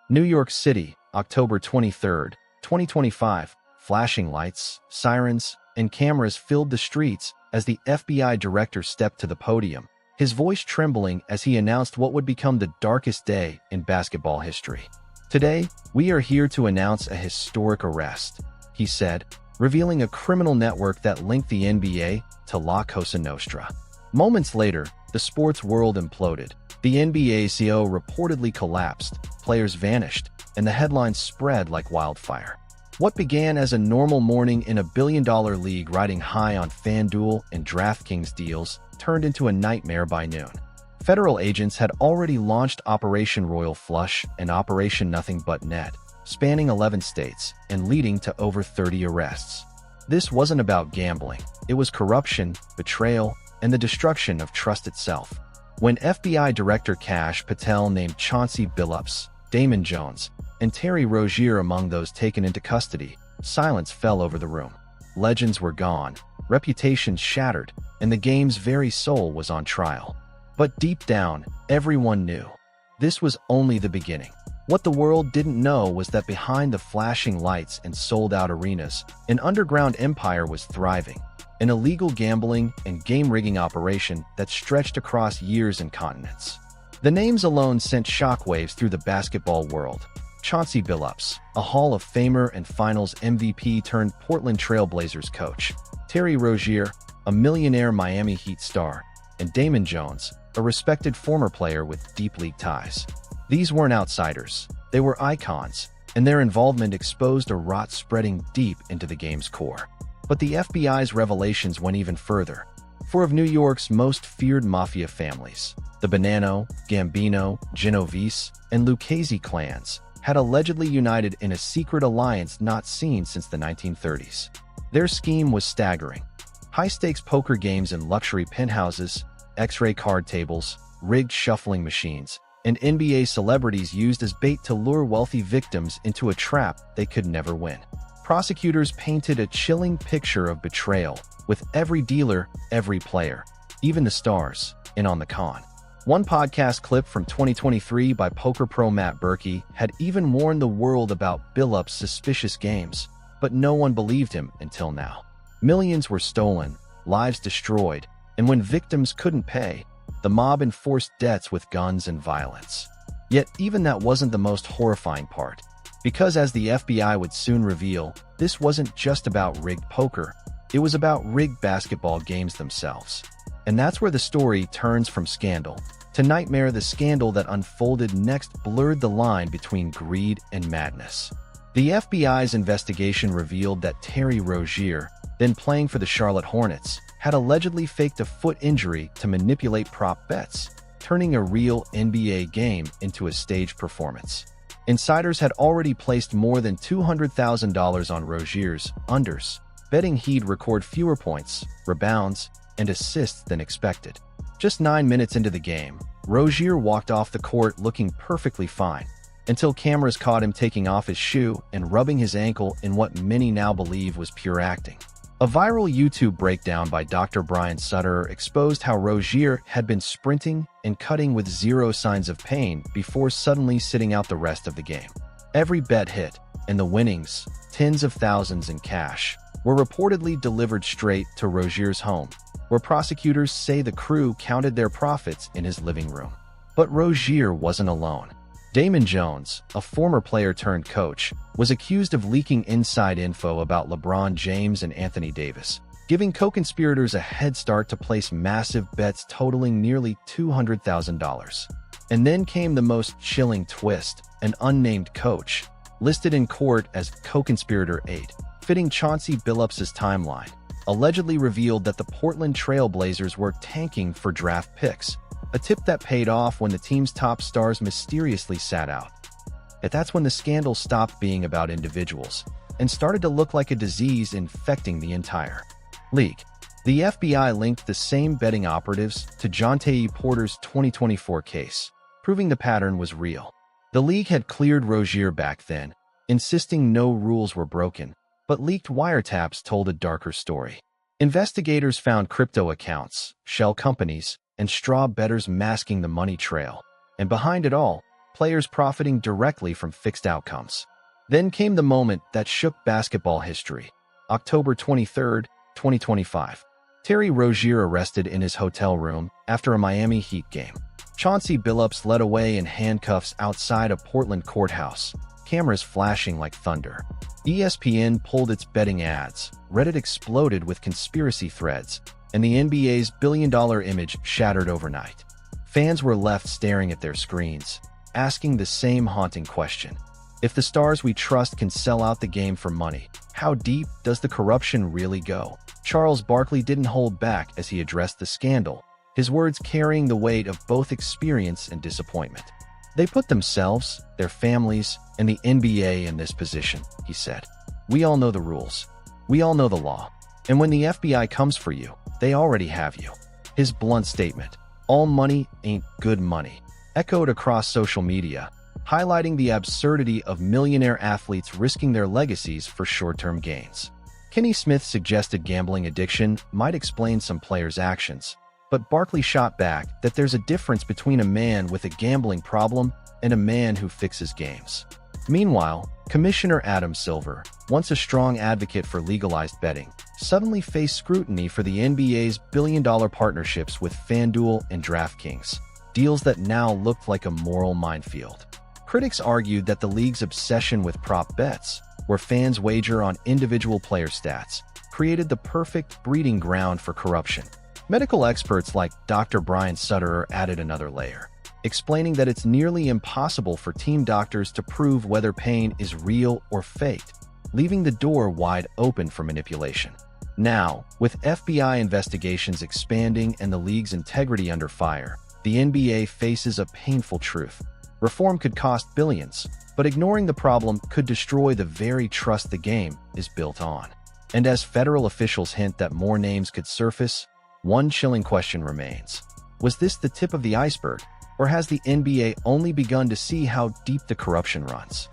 New York City, October 23, 2025. Flashing lights, sirens, and cameras filled the streets as the FBI director stepped to the podium, his voice trembling as he announced what would become the darkest day in basketball history. "Today, we are here to announce a historic arrest," he said, revealing a criminal network that linked the NBA to La Cosa Nostra. Moments later, the sports world imploded. The NBA CEO reportedly collapsed, players vanished, and the headlines spread like wildfire. What began as a normal morning in a billion-dollar league riding high on FanDuel and DraftKings deals turned into a nightmare by noon. Federal agents had already launched Operation Royal Flush and Operation Nothing But Net, spanning 11 states and leading to over 30 arrests. This wasn't about gambling. It was corruption, betrayal, and the destruction of trust itself. When FBI Director Kash Patel named Chauncey Billups, Damon Jones, and Terry Rozier among those taken into custody, silence fell over the room. Legends were gone, reputations shattered, and the game's very soul was on trial. But deep down, everyone knew. This was only the beginning. What the world didn't know was that behind the flashing lights and sold-out arenas, an underground empire was thriving. An illegal gambling and game-rigging operation that stretched across years and continents. The names alone sent shockwaves through the basketball world. Chauncey Billups, a Hall of Famer and Finals MVP turned Portland Trail Blazers coach. Terry Rozier, a millionaire Miami Heat star. And Damon Jones, a respected former player with deep league ties. These weren't outsiders. They were icons, and their involvement exposed a rot spreading deep into the game's core. But the FBI's revelations went even further. Four of New York's most feared mafia families, the Bonanno, Gambino, Genovese, and Lucchese clans, had allegedly united in a secret alliance not seen since the 1930s. Their scheme was staggering. High-stakes poker games in luxury penthouses, X-ray card tables, rigged shuffling machines, and NBA celebrities used as bait to lure wealthy victims into a trap they could never win. Prosecutors painted a chilling picture of betrayal, with every dealer, every player, even the stars, in on the con. One podcast clip from 2023 by poker pro Matt Berkey had even warned the world about Billups' suspicious games, but no one believed him until now. Millions were stolen, lives destroyed, and when victims couldn't pay, the mob enforced debts with guns and violence. Yet even that wasn't the most horrifying part. Because as the FBI would soon reveal, this wasn't just about rigged poker, it was about rigged basketball games themselves. And that's where the story turns from scandal to nightmare. The scandal that unfolded next blurred the line between greed and madness. The FBI's investigation revealed that Terry Rozier, then playing for the Charlotte Hornets, had allegedly faked a foot injury to manipulate prop bets, turning a real NBA game into a staged performance. Insiders had already placed more than $200,000 on Rozier's unders, betting he'd record fewer points, rebounds, and assists than expected. Just 9 minutes into the game, Rozier walked off the court looking perfectly fine, until cameras caught him taking off his shoe and rubbing his ankle in what many now believe was pure acting. A viral YouTube breakdown by Dr. Brian Sutter exposed how Rozier had been sprinting and cutting with zero signs of pain before suddenly sitting out the rest of the game. Every bet hit, and the winnings, tens of thousands in cash, were reportedly delivered straight to Rozier's home, where prosecutors say the crew counted their profits in his living room. But Rozier wasn't alone. Damon Jones, a former player turned coach, was accused of leaking inside info about LeBron James and Anthony Davis, giving co-conspirators a head start to place massive bets totaling nearly $200,000. And then came the most chilling twist: an unnamed coach, listed in court as co-conspirator 8, fitting Chauncey Billups' timeline, allegedly revealed that the Portland Trail Blazers were tanking for draft picks, a tip that paid off when the team's top stars mysteriously sat out. Yet that's when the scandal stopped being about individuals and started to look like a disease infecting the entire league. The FBI linked the same betting operatives to Jontay Porter's 2024 case, proving the pattern was real. The league had cleared Rozier back then, insisting no rules were broken, but leaked wiretaps told a darker story. Investigators found crypto accounts, shell companies, and straw bettors masking the money trail. And behind it all, players profiting directly from fixed outcomes. Then came the moment that shook basketball history. October 23, 2025. Terry Rozier arrested in his hotel room after a Miami Heat game. Chauncey Billups led away in handcuffs outside a Portland courthouse, cameras flashing like thunder. ESPN pulled its betting ads, Reddit exploded with conspiracy threads, and the NBA's billion-dollar image shattered overnight. Fans were left staring at their screens, asking the same haunting question. If the stars we trust can sell out the game for money, how deep does the corruption really go? Charles Barkley didn't hold back as he addressed the scandal, his words carrying the weight of both experience and disappointment. They put themselves, their families, and the NBA in this position, he said. We all know the rules. We all know the law. And when the FBI comes for you, they already have you. His blunt statement, all money ain't good money, echoed across social media, highlighting the absurdity of millionaire athletes risking their legacies for short-term gains. Kenny Smith suggested gambling addiction might explain some players' actions, but Barkley shot back that there's a difference between a man with a gambling problem and a man who fixes games. Meanwhile, Commissioner Adam Silver, once a strong advocate for legalized betting, suddenly faced scrutiny for the NBA's billion-dollar partnerships with FanDuel and DraftKings, deals that now looked like a moral minefield. Critics argued that the league's obsession with prop bets, where fans wager on individual player stats, created the perfect breeding ground for corruption. Medical experts like Dr. Brian Sutterer added another layer, explaining that it's nearly impossible for team doctors to prove whether pain is real or faked, leaving the door wide open for manipulation. Now, with FBI investigations expanding and the league's integrity under fire, the NBA faces a painful truth. Reform could cost billions, but ignoring the problem could destroy the very trust the game is built on. And as federal officials hint that more names could surface, one chilling question remains. Was this the tip of the iceberg, or has the NBA only begun to see how deep the corruption runs?